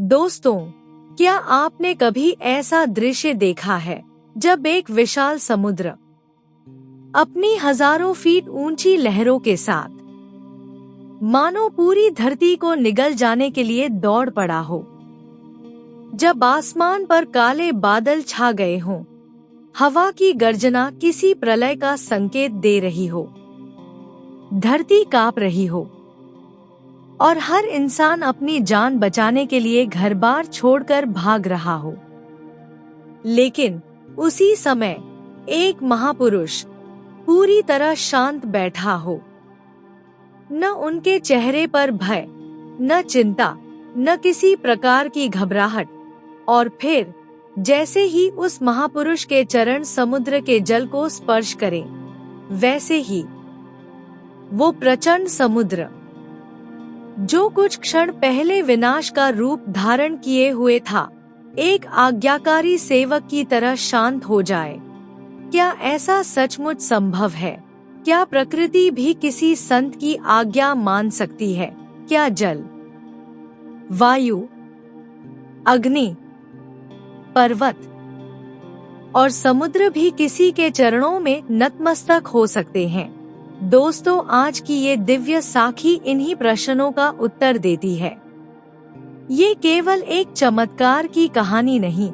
दोस्तों, क्या आपने कभी ऐसा दृश्य देखा है जब एक विशाल समुद्र अपनी हजारों फीट ऊंची लहरों के साथ मानो पूरी धरती को निगल जाने के लिए दौड़ पड़ा हो? जब आसमान पर काले बादल छा गए हों, हवा की गर्जना किसी प्रलय का संकेत दे रही हो, धरती कांप रही हो और हर इंसान अपनी जान बचाने के लिए घर-बार छोड़कर भाग रहा हो। लेकिन उसी समय एक महापुरुष पूरी तरह शांत बैठा हो। न उनके चेहरे पर भय, न चिंता, न किसी प्रकार की घबराहट। और फिर जैसे ही उस महापुरुष के चरण समुद्र के जल को स्पर्श करें, वैसे ही वो प्रचंड समुद्र, जो कुछ क्षण पहले विनाश का रूप धारण किए हुए था, एक आज्ञाकारी सेवक की तरह शांत हो जाए। क्या ऐसा सचमुच संभव है? क्या प्रकृति भी किसी संत की आज्ञा मान सकती है? क्या जल, वायु, अग्नि, पर्वत और समुद्र भी किसी के चरणों में नतमस्तक हो सकते हैं? दोस्तों, आज की ये दिव्य साखी इन्हीं प्रश्नों का उत्तर देती है। ये केवल एक चमत्कार की कहानी नहीं,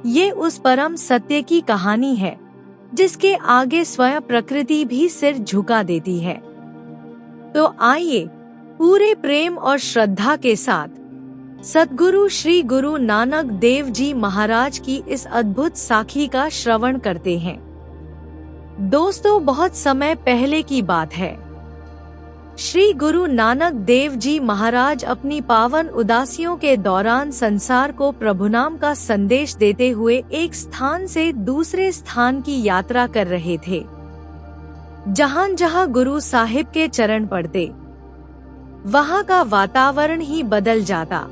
ये उस परम सत्य की कहानी है जिसके आगे स्वयं प्रकृति भी सिर झुका देती है। तो आइए पूरे प्रेम और श्रद्धा के साथ सद्गुरु श्री गुरु नानक देव जी महाराज की इस अद्भुत साखी का श्रवण करते हैं। दोस्तों, बहुत समय पहले की बात है। श्री गुरु नानक देव जी महाराज अपनी पावन उदासियों के दौरान संसार को प्रभु नाम का संदेश देते हुए एक स्थान से दूसरे स्थान की यात्रा कर रहे थे। जहां जहां गुरु साहिब के चरण पड़ते, वहां का वातावरण ही बदल जाता।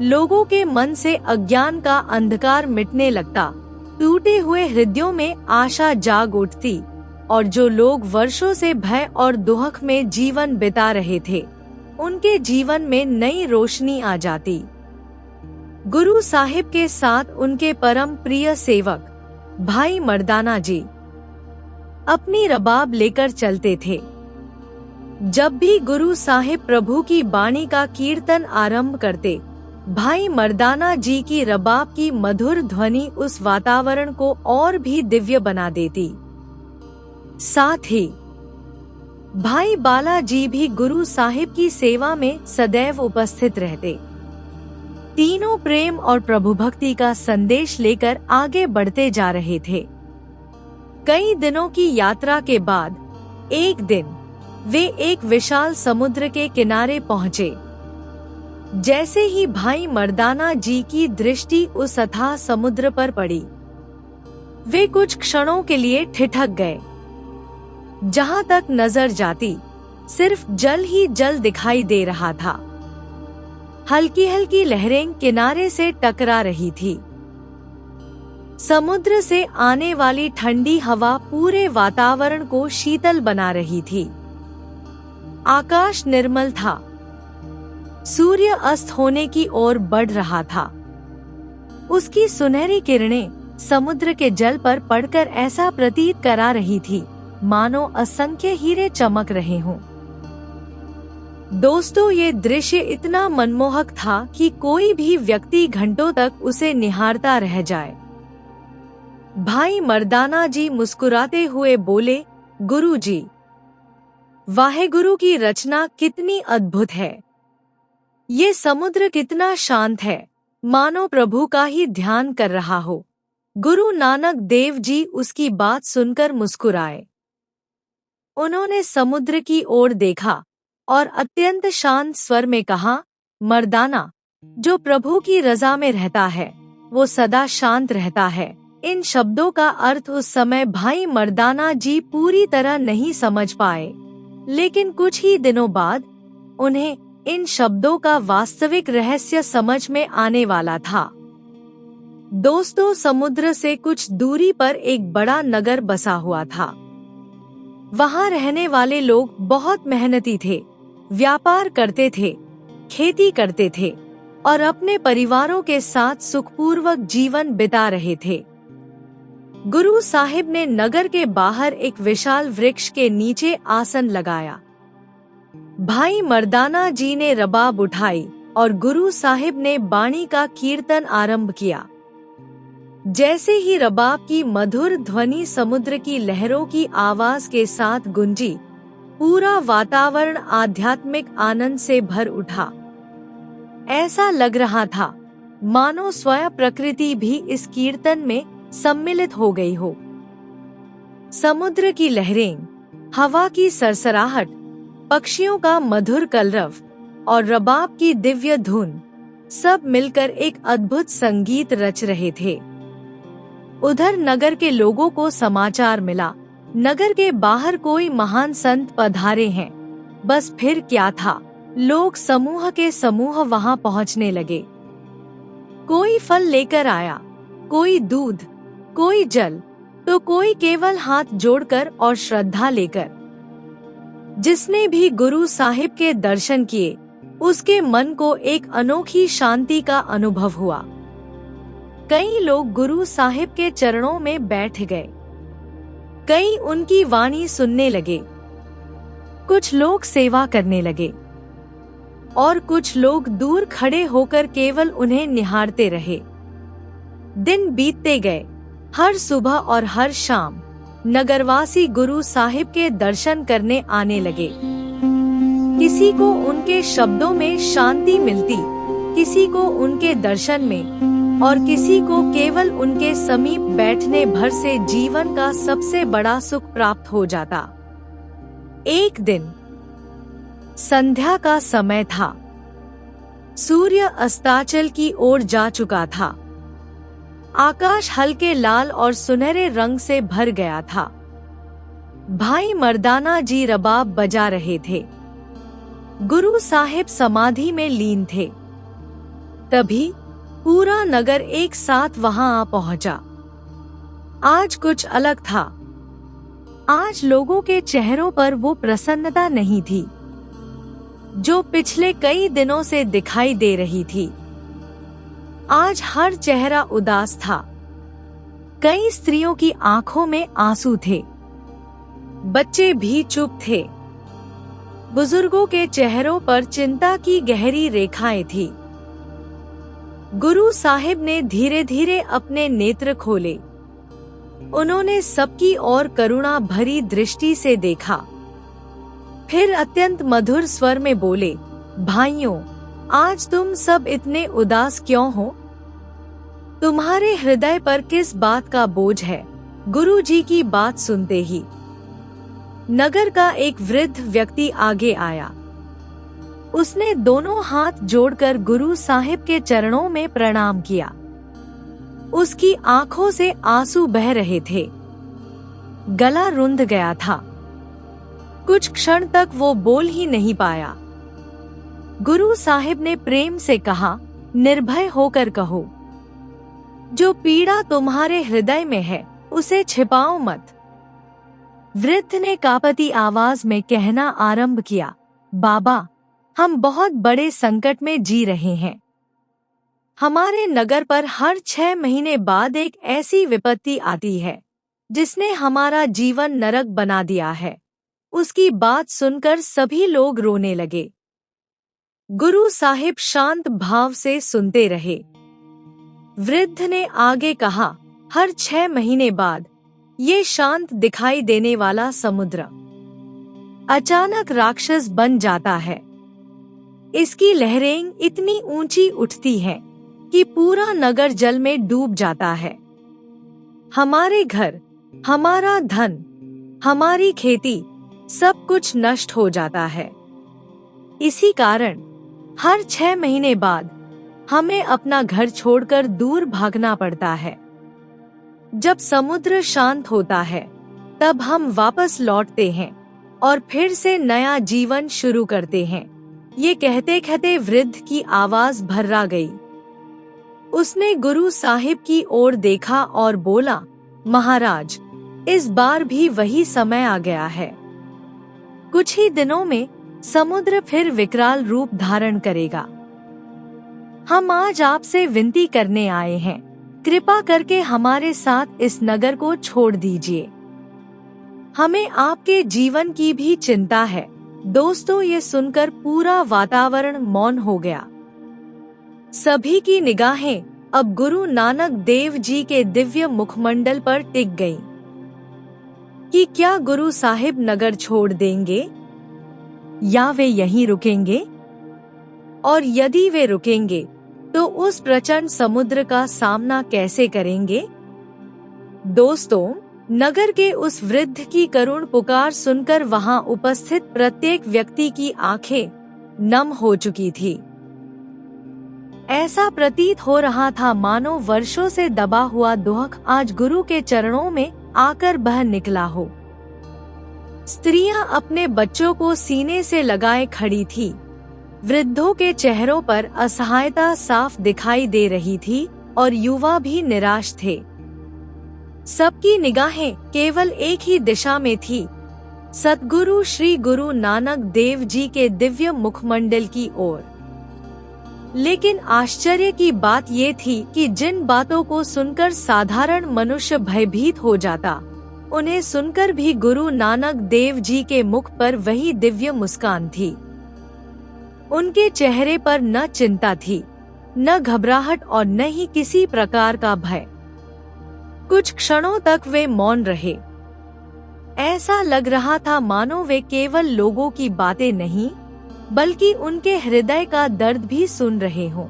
लोगों के मन से अज्ञान का अंधकार मिटने लगता, टूटे हुए हृदयों में आशा जाग उठती और जो लोग वर्षों से भय और दुख में जीवन बिता रहे थे, उनके जीवन में नई रोशनी आ जाती। गुरु साहिब के साथ उनके परम प्रिय सेवक भाई मर्दाना जी अपनी रबाब लेकर चलते थे। जब भी गुरु साहिब प्रभु की बाणी का कीर्तन आरंभ करते, भाई मर्दाना जी की रबाब की मधुर ध्वनि उस वातावरण को और भी दिव्य बना देती। साथ ही भाई बाला जी भी गुरु साहिब की सेवा में सदैव उपस्थित रहते। तीनों प्रेम और प्रभु भक्ति का संदेश लेकर आगे बढ़ते जा रहे थे। कई दिनों की यात्रा के बाद एक दिन वे एक विशाल समुद्र के किनारे पहुंचे। जैसे ही भाई मर्दाना जी की दृष्टि उस अथाह समुद्र पर पड़ी, वे कुछ क्षणों के लिए ठिठक गए। जहां तक नजर जाती, सिर्फ जल ही जल दिखाई दे रहा था। हल्की हल्की लहरें किनारे से टकरा रही थी। समुद्र से आने वाली ठंडी हवा पूरे वातावरण को शीतल बना रही थी। आकाश निर्मल था। सूर्य अस्त होने की ओर बढ़ रहा था। उसकी सुनहरी किरणें समुद्र के जल पर पड़कर ऐसा प्रतीत करा रही थी मानो असंख्य हीरे चमक रहे हों। दोस्तों, ये दृश्य इतना मनमोहक था कि कोई भी व्यक्ति घंटों तक उसे निहारता रह जाए। भाई मर्दाना जी मुस्कुराते हुए बोले, गुरु जी, वाहेगुरु की रचना कितनी अद्भुत है। ये समुद्र कितना शांत है, मानो प्रभु का ही ध्यान कर रहा हो। गुरु नानक देव जी उसकी बात सुनकर मुस्कुराए। उन्होंने समुद्र की ओर देखा और अत्यंत शांत स्वर में कहा, मर्दाना, जो प्रभु की रजा में रहता है, वो सदा शांत रहता है। इन शब्दों का अर्थ उस समय भाई मर्दाना जी पूरी तरह नहीं समझ पाए, लेकिन कुछ ही दिनों बाद उन्हें इन शब्दों का वास्तविक रहस्य समझ में आने वाला था। दोस्तों, समुद्र से कुछ दूरी पर एक बड़ा नगर बसा हुआ था। वहां रहने वाले लोग बहुत मेहनती थे, व्यापार करते थे, खेती करते थे और अपने परिवारों के साथ सुखपूर्वक जीवन बिता रहे थे। गुरु साहिब ने नगर के बाहर एक विशाल वृक्ष के नीचे आसन लगाया। भाई मर्दाना जी ने रबाब उठाई और गुरु साहिब ने बाणी का कीर्तन आरंभ किया। जैसे ही रबाब की मधुर ध्वनि समुद्र की लहरों की आवाज के साथ गूंजी, पूरा वातावरण आध्यात्मिक आनंद से भर उठा। ऐसा लग रहा था मानो स्वयं प्रकृति भी इस कीर्तन में सम्मिलित हो गई हो। समुद्र की लहरें, हवा की सरसराहट, पक्षियों का मधुर कलरव और रबाब की दिव्य धुन सब मिलकर एक अद्भुत संगीत रच रहे थे। उधर नगर के लोगों को समाचार मिला, नगर के बाहर कोई महान संत पधारे हैं। बस फिर क्या था, लोग समूह के समूह वहां पहुंचने लगे। कोई फल लेकर आया, कोई दूध, कोई जल, तो कोई केवल हाथ जोड़कर और श्रद्धा लेकर। जिसने भी गुरु साहिब के दर्शन किए, उसके मन को एक अनोखी शांति का अनुभव हुआ। कई लोग गुरु साहिब के चरणों में बैठ गए, कई उनकी वाणी सुनने लगे, कुछ लोग सेवा करने लगे और कुछ लोग दूर खड़े होकर केवल उन्हें निहारते रहे। दिन बीतते गए। हर सुबह और हर शाम नगरवासी गुरु साहिब के दर्शन करने आने लगे। किसी को उनके शब्दों में शांति मिलती, किसी को उनके दर्शन में और किसी को केवल उनके समीप बैठने भर से जीवन का सबसे बड़ा सुख प्राप्त हो जाता। एक दिन संध्या का समय था। सूर्य अस्ताचल की ओर जा चुका था। आकाश हल्के लाल और सुनहरे रंग से भर गया था। भाई मर्दाना जी रबाब बजा रहे थे। गुरु साहिब समाधि में लीन थे। तभी पूरा नगर एक साथ वहां आ पहुंचा। आज कुछ अलग था। आज लोगों के चेहरों पर वो प्रसन्नता नहीं थी जो पिछले कई दिनों से दिखाई दे रही थी। आज हर चेहरा उदास था। कई स्त्रियों की आंखों में आंसू थे। बच्चे भी चुप थे। बुजुर्गों के चेहरों पर चिंता की गहरी रेखाएं थी। गुरु साहिब ने धीरे धीरे अपने नेत्र खोले। उन्होंने सबकी ओर करुणा भरी दृष्टि से देखा। फिर अत्यंत मधुर स्वर में बोले, भाइयों, आज तुम सब इतने उदास क्यों हो? तुम्हारे हृदय पर किस बात का बोझ है? गुरु जी की बात सुनते ही नगर का एक वृद्ध व्यक्ति आगे आया। उसने दोनों हाथ जोड़कर गुरु साहिब के चरणों में प्रणाम किया। उसकी आंखों से आंसू बह रहे थे। गला रुंध गया था। कुछ क्षण तक वो बोल ही नहीं पाया। गुरु साहिब ने प्रेम से कहा, निर्भय होकर कहो। जो पीड़ा तुम्हारे हृदय में है, उसे छिपाओ मत। वृद्ध ने कांपती आवाज में कहना आरंभ किया, बाबा, हम बहुत बड़े संकट में जी रहे हैं। हमारे नगर पर हर 6 महीने बाद एक ऐसी विपत्ति आती है जिसने हमारा जीवन नरक बना दिया है। उसकी बात सुनकर सभी लोग रोने लगे। गुरु साहिब शांत भाव से सुनते रहे। वृद्ध ने आगे कहा, हर 6 महीने बाद ये शांत दिखाई देने वाला समुद्र अचानक राक्षस बन जाता है। इसकी लहरें इतनी ऊंची उठती हैं कि पूरा नगर जल में डूब जाता है। हमारे घर, हमारा धन, हमारी खेती, सब कुछ नष्ट हो जाता है। इसी कारण हर 6 महीने बाद हमें अपना घर छोड़कर दूर भागना पड़ता है। जब समुद्र शांत होता है, तब हम वापस लौटते हैं और फिर से नया जीवन शुरू करते हैं। ये कहते कहते वृद्ध की आवाज भर्रा गई। उसने गुरु साहिब की ओर देखा और बोला, महाराज, इस बार भी वही समय आ गया है। कुछ ही दिनों में समुद्र फिर विकराल रूप धारण करेगा। हम आज आपसे विनती करने आए हैं, कृपा करके हमारे साथ इस नगर को छोड़ दीजिए। हमें आपके जीवन की भी चिंता है। दोस्तों, ये सुनकर पूरा वातावरण मौन हो गया। सभी की निगाहें अब गुरु नानक देव जी के दिव्य मुखमंडल पर टिक गईं। कि क्या गुरु साहिब नगर छोड़ देंगे या वे यहीं रुकेंगे? और यदि वे रुकेंगे तो उस प्रचंड समुद्र का सामना कैसे करेंगे? दोस्तों, नगर के उस वृद्ध की करुण पुकार सुनकर वहां उपस्थित प्रत्येक व्यक्ति की आंखें नम हो चुकी थी। ऐसा प्रतीत हो रहा था मानो वर्षों से दबा हुआ दुख आज गुरु के चरणों में आकर बह निकला हो। स्त्रियां अपने बच्चों को सीने से लगाए खड़ी थी। वृद्धों के चेहरों पर असहायता साफ दिखाई दे रही थी और युवा भी निराश थे। सबकी निगाहें केवल एक ही दिशा में थी, सद्गुरु श्री गुरु नानक देव जी के दिव्य मुखमंडल की ओर। लेकिन आश्चर्य की बात ये थी कि जिन बातों को सुनकर साधारण मनुष्य भयभीत हो जाता, उन्हें सुनकर भी गुरु नानक देव जी के मुख पर वही दिव्य मुस्कान थी। उनके चेहरे पर न चिंता थी, न घबराहट और न ही किसी प्रकार का भय। कुछ क्षणों तक वे मौन रहे। ऐसा लग रहा था मानो वे केवल लोगों की बातें नहीं, बल्कि उनके हृदय का दर्द भी सुन रहे हों।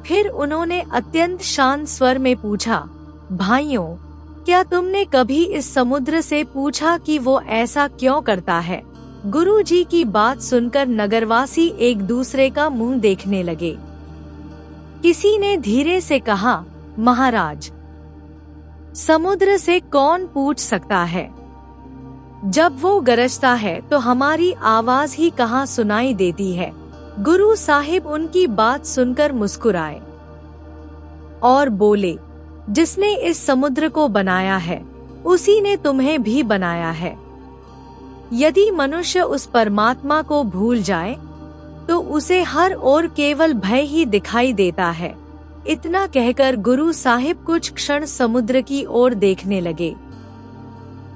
फिर उन्होंने अत्यंत शांत स्वर में पूछा, भाइयों, क्या तुमने कभी इस समुद्र से पूछा कि वो ऐसा क्यों करता है? गुरु जी की बात सुनकर नगरवासी एक दूसरे का मुंह देखने लगे। किसी ने धीरे से कहा, महाराज, समुद्र से कौन पूछ सकता है? जब वो गरजता है तो हमारी आवाज ही कहाँ सुनाई देती है। गुरु साहिब उनकी बात सुनकर मुस्कुराए और बोले, जिसने इस समुद्र को बनाया है, उसी ने तुम्हें भी बनाया है। यदि मनुष्य उस परमात्मा को भूल जाए तो उसे हर ओर केवल भय ही दिखाई देता है। इतना कहकर गुरु साहिब कुछ क्षण समुद्र की ओर देखने लगे।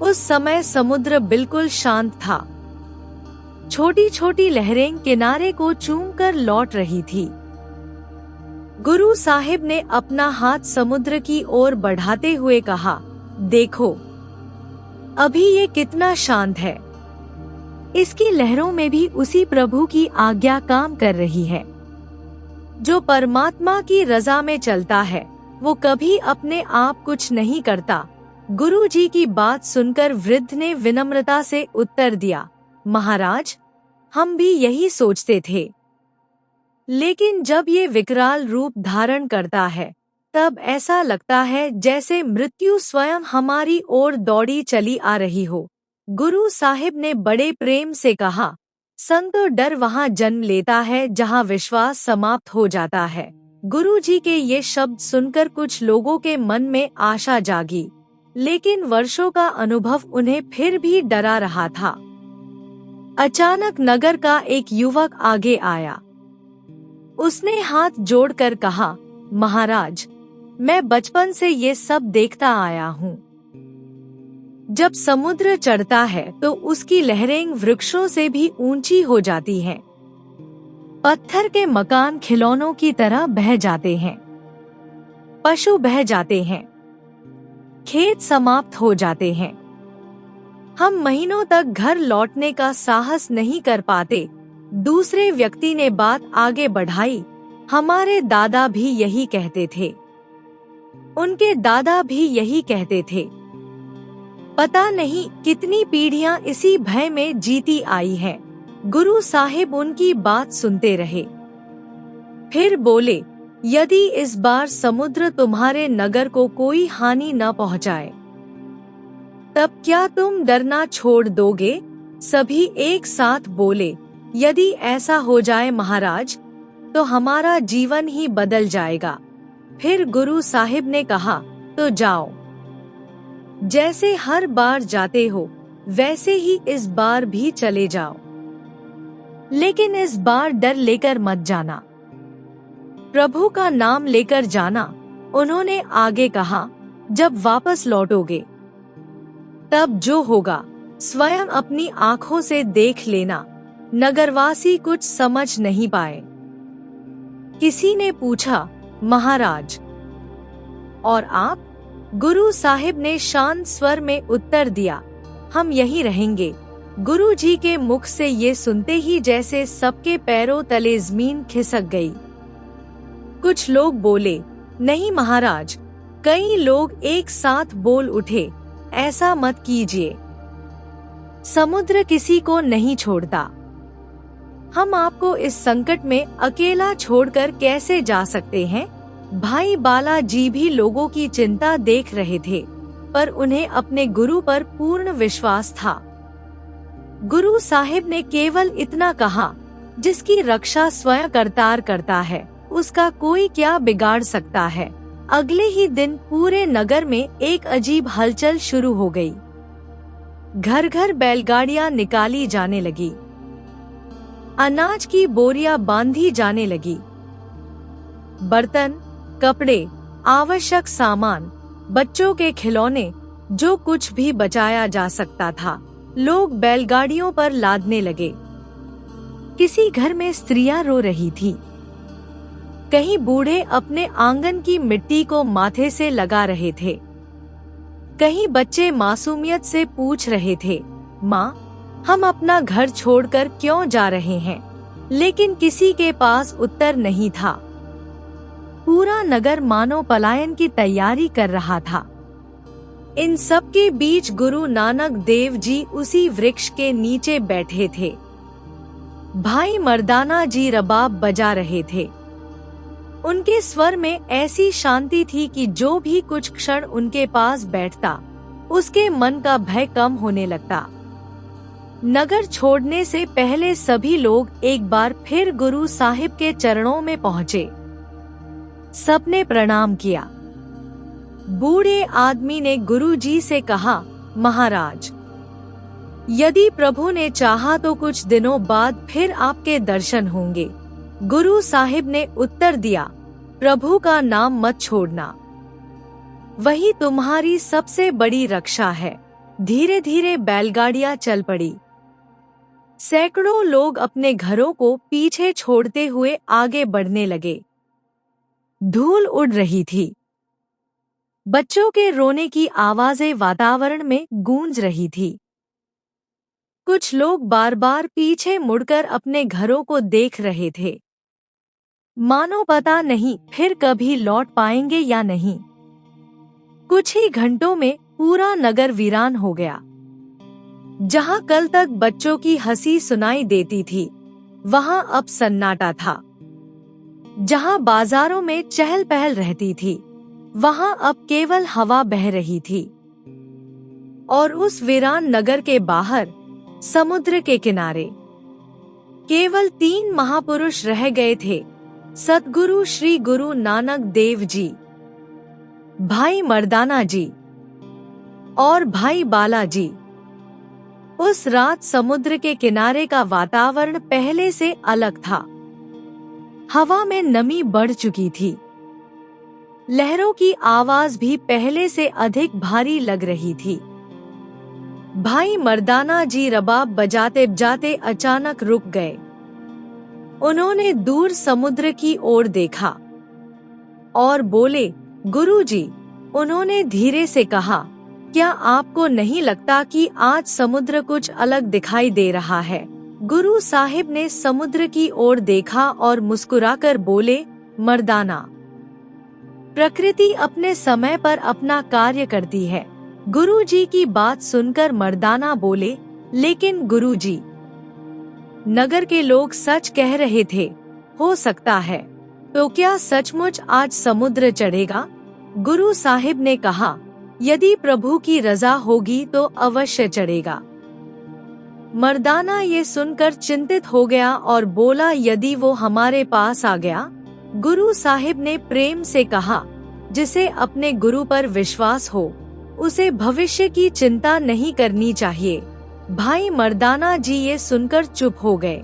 उस समय समुद्र बिल्कुल शांत था। छोटी छोटी लहरें किनारे को चूमकर लौट रही थी। गुरु साहिब ने अपना हाथ समुद्र की ओर बढ़ाते हुए कहा, देखो, अभी ये कितना शांत है। इसकी लहरों में भी उसी प्रभु की आज्ञा काम कर रही है। जो परमात्मा की रजा में चलता है, वो कभी अपने आप कुछ नहीं करता। गुरु जी की बात सुनकर वृद्ध ने विनम्रता से उत्तर दिया, महाराज, हम भी यही सोचते थे। लेकिन जब ये विकराल रूप धारण करता है, तब ऐसा लगता है जैसे मृत्यु स्वयं हमारी ओर दौड़ी चली आ रही हो। गुरु साहिब ने बड़े प्रेम से कहा, संत डर वहाँ जन्म लेता है जहाँ विश्वास समाप्त हो जाता है। गुरु जी के ये शब्द सुनकर कुछ लोगों के मन में आशा जागी, लेकिन वर्षों का अनुभव उन्हें फिर भी डरा रहा था। अचानक नगर का एक युवक आगे आया। उसने हाथ जोड़कर कहा, महाराज, मैं बचपन से ये सब देखता आया हूँ। जब समुद्र चढ़ता है तो उसकी लहरें वृक्षों से भी ऊंची हो जाती हैं। पत्थर के मकान खिलौनों की तरह बह जाते हैं। पशु बह जाते हैं। खेत समाप्त हो जाते हैं। हम महीनों तक घर लौटने का साहस नहीं कर पाते। दूसरे व्यक्ति ने बात आगे बढ़ाई, हमारे दादा भी यही कहते थे। उनके दादा भी यही कहते थे। पता नहीं कितनी पीढ़ियां इसी भय में जीती आई हैं। गुरु साहिब उनकी बात सुनते रहे। फिर बोले, यदि इस बार समुद्र तुम्हारे नगर को कोई हानि न पहुंचाए, तब क्या तुम डरना छोड़ दोगे? सभी एक साथ बोले, यदि ऐसा हो जाए महाराज, तो हमारा जीवन ही बदल जाएगा। फिर गुरु साहिब ने कहा, तो जाओ, जैसे हर बार जाते हो वैसे ही इस बार भी चले जाओ, लेकिन इस बार डर लेकर मत जाना। प्रभु का नाम लेकर जाना। उन्होंने आगे कहा, जब वापस लौटोगे तब जो होगा स्वयं अपनी आंखों से देख लेना। नगरवासी कुछ समझ नहीं पाए। किसी ने पूछा, महाराज और आप? गुरु साहिब ने शांत स्वर में उत्तर दिया, हम यहीं रहेंगे। गुरु जी के मुख से ये सुनते ही जैसे सबके पैरों तले जमीन खिसक गई। कुछ लोग बोले, नहीं महाराज। कई लोग एक साथ बोल उठे, ऐसा मत कीजिए, समुद्र किसी को नहीं छोड़ता। हम आपको इस संकट में अकेला छोड़कर कैसे जा सकते हैं? भाई बालाजी भी लोगों की चिंता देख रहे थे, पर उन्हें अपने गुरु पर पूर्ण विश्वास था। गुरु साहिब ने केवल इतना कहा, जिसकी रक्षा स्वयं करतार करता है, उसका कोई क्या बिगाड़ सकता है। अगले ही दिन पूरे नगर में एक अजीब हलचल शुरू हो गई। घर घर बैलगाड़ियां निकाली जाने लगी, अनाज की बोरियां बांधी जाने लगी। बर्तन, कपड़े, आवश्यक सामान, बच्चों के खिलौने, जो कुछ भी बचाया जा सकता था, लोग बैलगाड़ियों पर लादने लगे। किसी घर में स्त्रियां रो रही थी, कहीं बूढ़े अपने आंगन की मिट्टी को माथे से लगा रहे थे, कहीं बच्चे मासूमियत से पूछ रहे थे, माँ, हम अपना घर छोड़कर क्यों जा रहे हैं? लेकिन किसी के पास उत्तर नहीं था। पूरा नगर मानो पलायन की तैयारी कर रहा था। इन सब के बीच गुरु नानक देव जी उसी वृक्ष के नीचे बैठे थे। भाई मर्दाना जी रबाब बजा रहे थे। उनके स्वर में ऐसी शांति थी कि जो भी कुछ क्षण उनके पास बैठता, उसके मन का भय कम होने लगता। नगर छोड़ने से पहले सभी लोग एक बार फिर गुरु साहिब के चरणों में पहुँचे। सबने प्रणाम किया। बूढ़े आदमी ने गुरुजी से कहा, महाराज, यदि प्रभु ने चाहा तो कुछ दिनों बाद फिर आपके दर्शन होंगे। गुरु साहिब ने उत्तर दिया, प्रभु का नाम मत छोड़ना, वही तुम्हारी सबसे बड़ी रक्षा है। धीरे धीरे बैलगाड़ियां चल पड़ी। सैकड़ों लोग अपने घरों को पीछे छोड़ते हुए आगे बढ़ने लगे। धूल उड़ रही थी। बच्चों के रोने की आवाजें वातावरण में गूंज रही थी। कुछ लोग बार बार पीछे मुड़कर अपने घरों को देख रहे थे, मानो पता नहीं फिर कभी लौट पाएंगे या नहीं। कुछ ही घंटों में पूरा नगर वीरान हो गया। जहां कल तक बच्चों की हंसी सुनाई देती थी, वहां अब सन्नाटा था। जहां बाजारों में चहल पहल रहती थी, वहां अब केवल हवा बह रही थी। और उस वीरान नगर के बाहर समुद्र के किनारे केवल 3 महापुरुष रह गए थे, सतगुरु श्री गुरु नानक देव जी, भाई मर्दाना जी और भाई बालाजी। उस रात समुद्र के किनारे का वातावरण पहले से अलग था। हवा में नमी बढ़ चुकी थी। लहरों की आवाज भी पहले से अधिक भारी लग रही थी। भाई मर्दाना जी रबाब बजाते बजाते अचानक रुक गए। उन्होंने दूर समुद्र की ओर देखा और बोले, गुरुजी। उन्होंने धीरे से कहा, क्या आपको नहीं लगता कि आज समुद्र कुछ अलग दिखाई दे रहा है? गुरु साहिब ने समुद्र की ओर देखा और मुस्कुराकर बोले, मर्दाना, प्रकृति अपने समय पर अपना कार्य करती है। गुरुजी की बात सुनकर मर्दाना बोले, लेकिन गुरुजी, नगर के लोग सच कह रहे थे, हो सकता है। तो क्या सचमुच आज समुद्र चढ़ेगा? गुरु साहिब ने कहा, यदि प्रभु की रजा होगी तो अवश्य चढ़ेगा। मर्दाना ये सुनकर चिंतित हो गया और बोला, यदि वो हमारे पास आ गया? गुरु साहिब ने प्रेम से कहा, जिसे अपने गुरु पर विश्वास हो, उसे भविष्य की चिंता नहीं करनी चाहिए। भाई मर्दाना जी ये सुनकर चुप हो गए।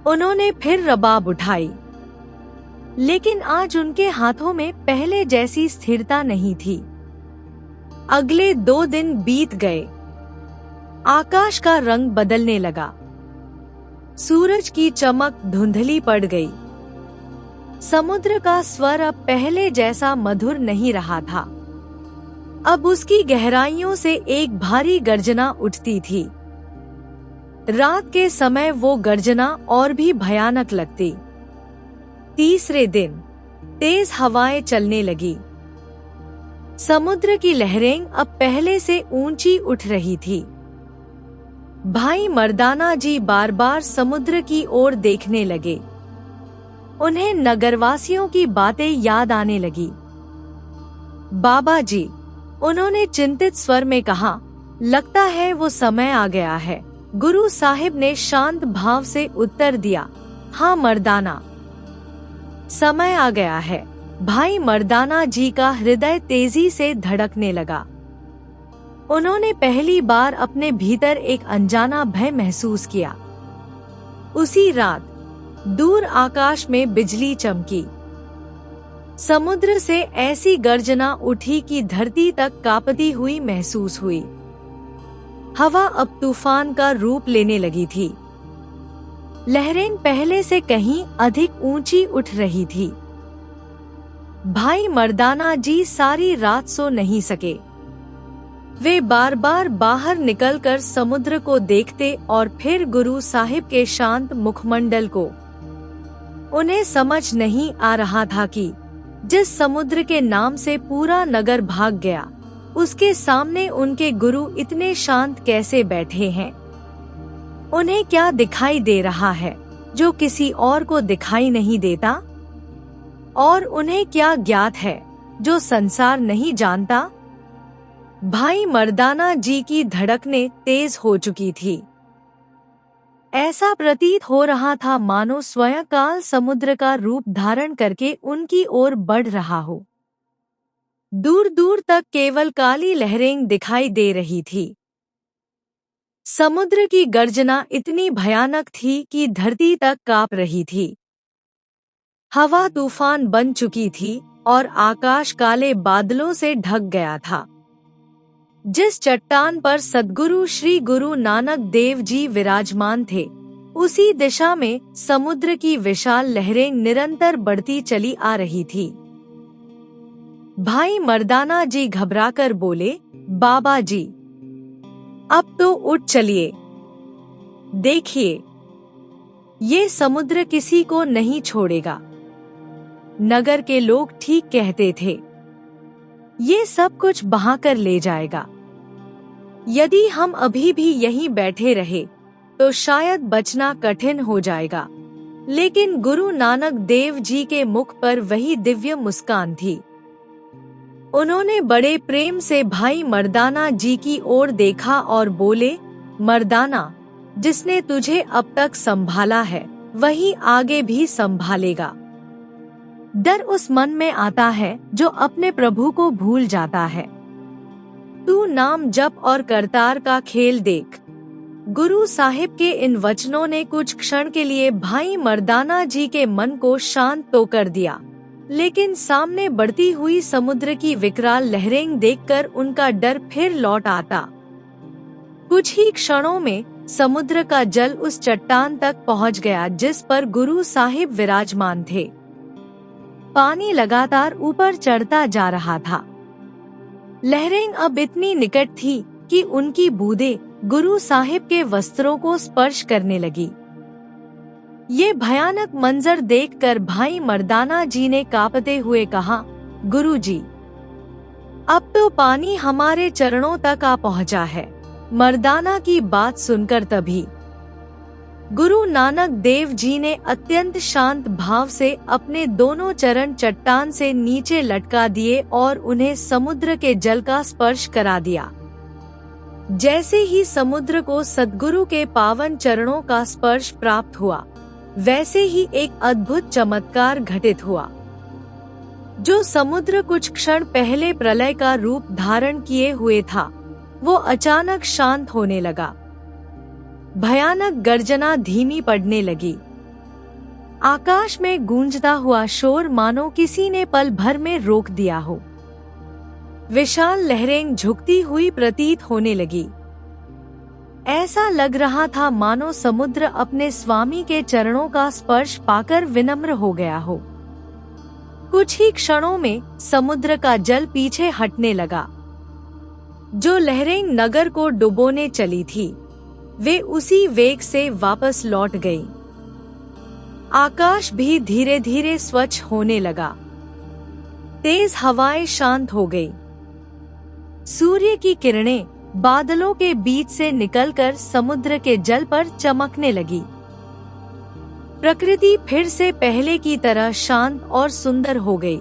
उन्होंने फिर रबाब उठाई। लेकिन आज उनके हाथों में पहले जैसी स्थिरता नहीं थी। अगले 2 दिन बीत गए। आकाश का रंग बदलने लगा। सूरज की चमक धुंधली पड़ गई। समुद्र का स्वर अब पहले जैसा मधुर नहीं रहा था। अब उसकी गहराइयों से एक भारी गर्जना उठती थी। रात के समय वो गर्जना और भी भयानक लगती। तीसरे दिन तेज हवाएं चलने लगी। समुद्र की लहरें अब पहले से ऊंची उठ रही थी। भाई मर्दाना जी बार बार समुद्र की ओर देखने लगे। उन्हें नगरवासियों की बातें याद आने लगी। बाबा जी, उन्होंने चिंतित स्वर में कहा, लगता है वो समय आ गया है। गुरु साहिब ने शांत भाव से उत्तर दिया, हाँ मर्दाना, समय आ गया है। भाई मर्दाना जी का हृदय तेजी से धड़कने लगा। उन्होंने पहली बार अपने भीतर एक अनजाना भय महसूस किया। उसी रात दूर आकाश में बिजली चमकी। समुद्र से ऐसी गर्जना उठी कि धरती तक कांपती हुई महसूस हुई। हवा अब तूफान का रूप लेने लगी थी। लहरें पहले से कहीं अधिक ऊंची उठ रही थी। भाई मर्दाना जी सारी रात सो नहीं सके। वे बार बार बाहर निकलकर समुद्र को देखते और फिर गुरु साहिब के शांत मुखमंडल को। उन्हें समझ नहीं आ रहा था कि जिस समुद्र के नाम से पूरा नगर भाग गया, उसके सामने उनके गुरु इतने शांत कैसे बैठे हैं। उन्हें क्या दिखाई दे रहा है जो किसी और को दिखाई नहीं देता? और उन्हें क्या ज्ञात है जो संसार नहीं जानता? भाई मर्दाना जी की धड़कनें तेज हो चुकी थी। ऐसा प्रतीत हो रहा था मानो स्वयं काल समुद्र का रूप धारण करके उनकी ओर बढ़ रहा हो। दूर दूर तक केवल काली लहरें दिखाई दे रही थी। समुद्र की गर्जना इतनी भयानक थी कि धरती तक कांप रही थी। हवा तूफान बन चुकी थी और आकाश काले बादलों से ढक गया था। जिस चट्टान पर सद्गुरु श्री गुरु नानक देव जी विराजमान थे, उसी दिशा में समुद्र की विशाल लहरें निरंतर बढ़ती चली आ रही थी। भाई मर्दाना जी घबराकर बोले, बाबा जी, अब तो उठ चलिए। देखिए, ये समुद्र किसी को नहीं छोड़ेगा। नगर के लोग ठीक कहते थे, ये सब बहा बहाकर ले जाएगा। यदि हम अभी भी यहीं बैठे रहे तो शायद बचना कठिन हो जाएगा। लेकिन गुरु नानक देव जी के मुख पर वही दिव्य मुस्कान थी। उन्होंने बड़े प्रेम से भाई मर्दाना जी की ओर देखा और बोले, मर्दाना, जिसने तुझे अब तक संभाला है वही आगे भी संभालेगा। डर उस मन में आता है जो अपने प्रभु को भूल जाता है। तू नाम जप और करतार का खेल देख। गुरु साहिब के इन वचनों ने कुछ क्षण के लिए भाई मर्दाना जी के मन को शांत तो कर दिया, लेकिन सामने बढ़ती हुई समुद्र की विकराल लहरें देखकर उनका डर फिर लौट आता। कुछ ही क्षणों में समुद्र का जल उस चट्टान तक पहुंच गया जिस पर गुरु साहिब विराजमान थे। पानी लगातार ऊपर चढ़ता जा रहा था। लहरें अब इतनी निकट थी कि उनकी बूंदें गुरु साहिब के वस्त्रों को स्पर्श करने लगी। ये भयानक मंजर देखकर भाई मर्दाना जी ने कांपते हुए कहा, गुरु जी, अब तो पानी हमारे चरणों तक आ पहुंचा है। मर्दाना की बात सुनकर तभी गुरु नानक देव जी ने अत्यंत शांत भाव से अपने दोनों चरण चट्टान से नीचे लटका दिए और उन्हें समुद्र के जल का स्पर्श करा दिया। जैसे ही समुद्र को सद्गुरु के पावन चरणों का स्पर्श प्राप्त हुआ, वैसे ही एक अद्भुत चमत्कार घटित हुआ। जो समुद्र कुछ क्षण पहले प्रलय का रूप धारण किए हुए था, वो अचानक शांत होने लगा। भयानक गर्जना धीमी पड़ने लगी। आकाश में गूंजता हुआ शोर मानो किसी ने पल भर में रोक दिया हो। विशाल लहरें झुकती हुई प्रतीत होने लगी। ऐसा लग रहा था मानो समुद्र अपने स्वामी के चरणों का स्पर्श पाकर विनम्र हो गया हो। कुछ ही क्षणों में समुद्र का जल पीछे हटने लगा। जो लहरें नगर को डुबोने चली थी, वे उसी वेग से वापस लौट गईं। आकाश भी धीरे धीरे स्वच्छ होने लगा। तेज हवाएं शांत हो गई। सूर्य की किरणें बादलों के बीच से निकलकर समुद्र के जल पर चमकने लगी। प्रकृति फिर से पहले की तरह शांत और सुंदर हो गई।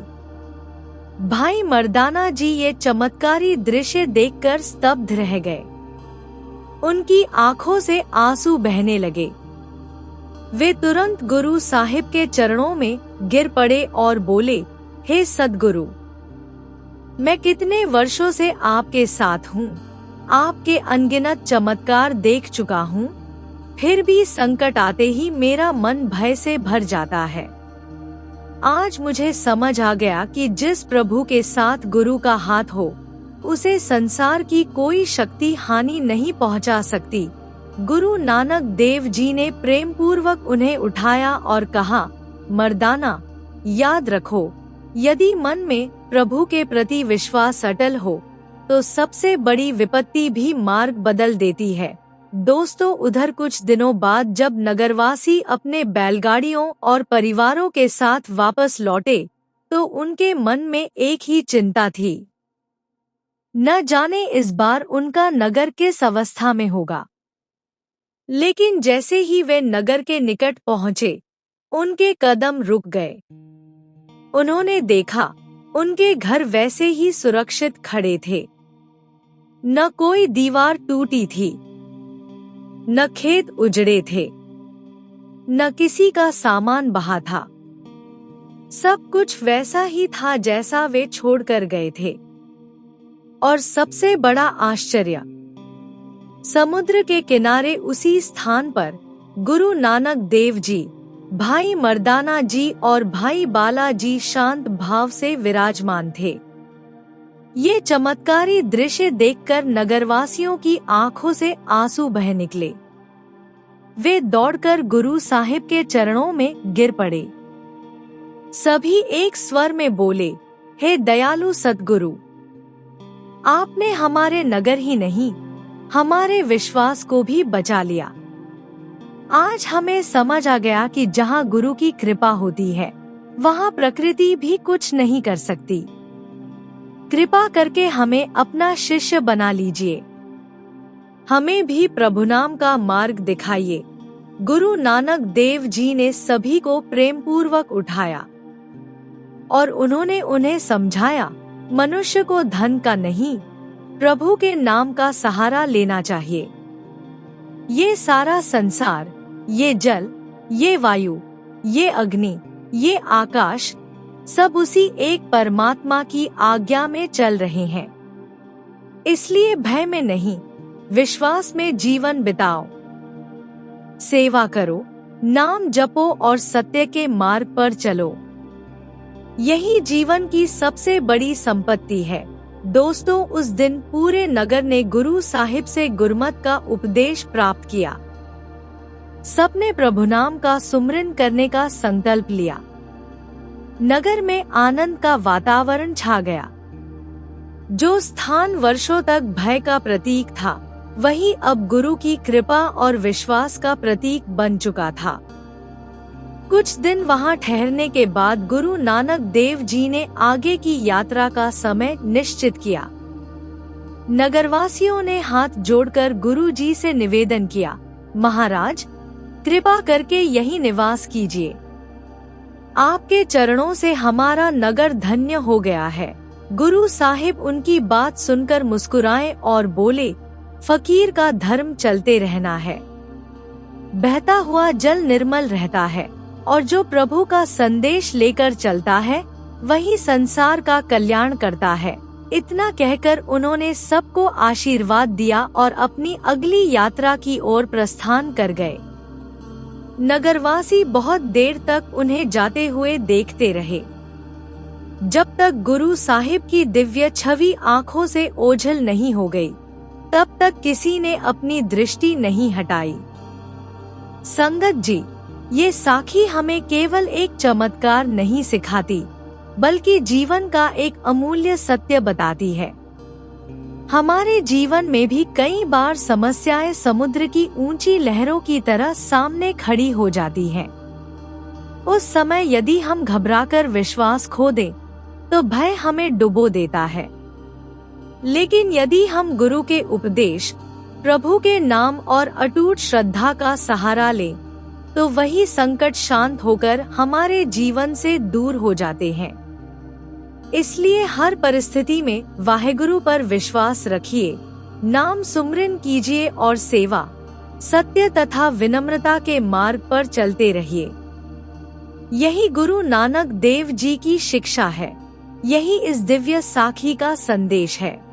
भाई मर्दाना जी ये चमत्कारी दृश्य देखकर स्तब्ध रह गए। उनकी आंखों से आंसू बहने लगे। वे तुरंत गुरु साहिब के चरणों में गिर पड़े और बोले, हे सद्गुरु, मैं कितने वर्षों से आपके साथ हूँ, आपके अनगिनत चमत्कार देख चुका हूँ, फिर भी संकट आते ही मेरा मन भय से भर जाता है। आज मुझे समझ आ गया कि जिस प्रभु के साथ गुरु का हाथ हो, उसे संसार की कोई शक्ति हानि नहीं पहुंचा सकती। गुरु नानक देव जी ने प्रेम पूर्वक उन्हें उठाया और कहा, मर्दाना, याद रखो, यदि मन में प्रभु के प्रति विश्वास अटल हो तो सबसे बड़ी विपत्ति भी मार्ग बदल देती है। दोस्तों, उधर कुछ दिनों बाद जब नगरवासी अपने बैलगाड़ियों और परिवारों के साथ वापस लौटे तो उनके मन में एक ही चिंता थी, न जाने इस बार उनका नगर किस अवस्था में होगा। लेकिन जैसे ही वे नगर के निकट पहुंचे, उनके कदम रुक गए। उन्होंने देखा, उनके घर वैसे ही सुरक्षित खड़े थे। न कोई दीवार टूटी थी, न खेत उजड़े थे, न किसी का सामान बहा था। सब कुछ वैसा ही था जैसा वे छोड़कर गए थे। और सबसे बड़ा आश्चर्य, समुद्र के किनारे उसी स्थान पर गुरु नानक देव जी, भाई मर्दाना जी और भाई बाला जी शांत भाव से विराजमान थे। ये चमत्कारी दृश्य देखकर नगरवासियों की आंखों से आंसू बह निकले। वे दौड़कर गुरु साहिब के चरणों में गिर पड़े। सभी एक स्वर में बोले, हे दयालु सद्गुरु, आपने हमारे नगर ही नहीं, हमारे विश्वास को भी बचा लिया। आज हमें समझ आ गया कि जहाँ गुरु की कृपा होती है, वहाँ प्रकृति भी कुछ नहीं कर सकती। कृपा करके हमें अपना शिष्य बना लीजिए। हमें भी प्रभु नाम का मार्ग दिखाइए। गुरु नानक देव जी ने सभी को प्रेम पूर्वक उठाया और उन्होंने उन्हें समझाया, मनुष्य को धन का नहीं, प्रभु के नाम का सहारा लेना चाहिए। ये सारा संसार, ये जल, ये वायु, ये अग्नि, ये आकाश, सब उसी एक परमात्मा की आज्ञा में चल रहे हैं। इसलिए भय में नहीं, विश्वास में जीवन बिताओ। सेवा करो, नाम जपो और सत्य के मार्ग पर चलो। यही जीवन की सबसे बड़ी संपत्ति है। दोस्तों, उस दिन पूरे नगर ने गुरु साहिब से गुरमत का उपदेश प्राप्त किया। सबने प्रभु नाम का सुमरन करने का संकल्प लिया। नगर में आनंद का वातावरण छा गया। जो स्थान वर्षों तक भय का प्रतीक था, वही अब गुरु की कृपा और विश्वास का प्रतीक बन चुका था। कुछ दिन वहां ठहरने के बाद गुरु नानक देव जी ने आगे की यात्रा का समय निश्चित किया। नगरवासियों ने हाथ जोड़कर गुरु जी से निवेदन किया, महाराज, कृपा करके यही निवास कीजिए। आपके चरणों से हमारा नगर धन्य हो गया है। गुरु साहिब उनकी बात सुनकर मुस्कुराए और बोले, फकीर का धर्म चलते रहना है। बहता हुआ जल निर्मल रहता है और जो प्रभु का संदेश लेकर चलता है, वही संसार का कल्याण करता है। इतना कहकर उन्होंने सबको आशीर्वाद दिया और अपनी अगली यात्रा की ओर प्रस्थान कर गए। नगरवासी बहुत देर तक उन्हें जाते हुए देखते रहे, जब तक गुरु साहिब की दिव्य छवि आंखों से ओझल नहीं हो गई, तब तक किसी ने अपनी दृष्टि नहीं हटाई। संगत जी, ये साखी हमें केवल एक चमत्कार नहीं सिखाती, बल्कि जीवन का एक अमूल्य सत्य बताती है। हमारे जीवन में भी कई बार समस्याएं समुद्र की ऊंची लहरों की तरह सामने खड़ी हो जाती हैं। उस समय यदि हम घबराकर विश्वास खो दें, तो भय हमें डुबो देता है। लेकिन यदि हम गुरु के उपदेश, प्रभु के नाम और अटूट श्रद्धा का सहारा लें, तो वही संकट शांत होकर हमारे जीवन से दूर हो जाते हैं। इसलिए हर परिस्थिति में वाहेगुरु पर विश्वास रखिए, नाम सुमरन कीजिए और सेवा, सत्य तथा विनम्रता के मार्ग पर चलते रहिए। यही गुरु नानक देव जी की शिक्षा है, यही इस दिव्य साखी का संदेश है।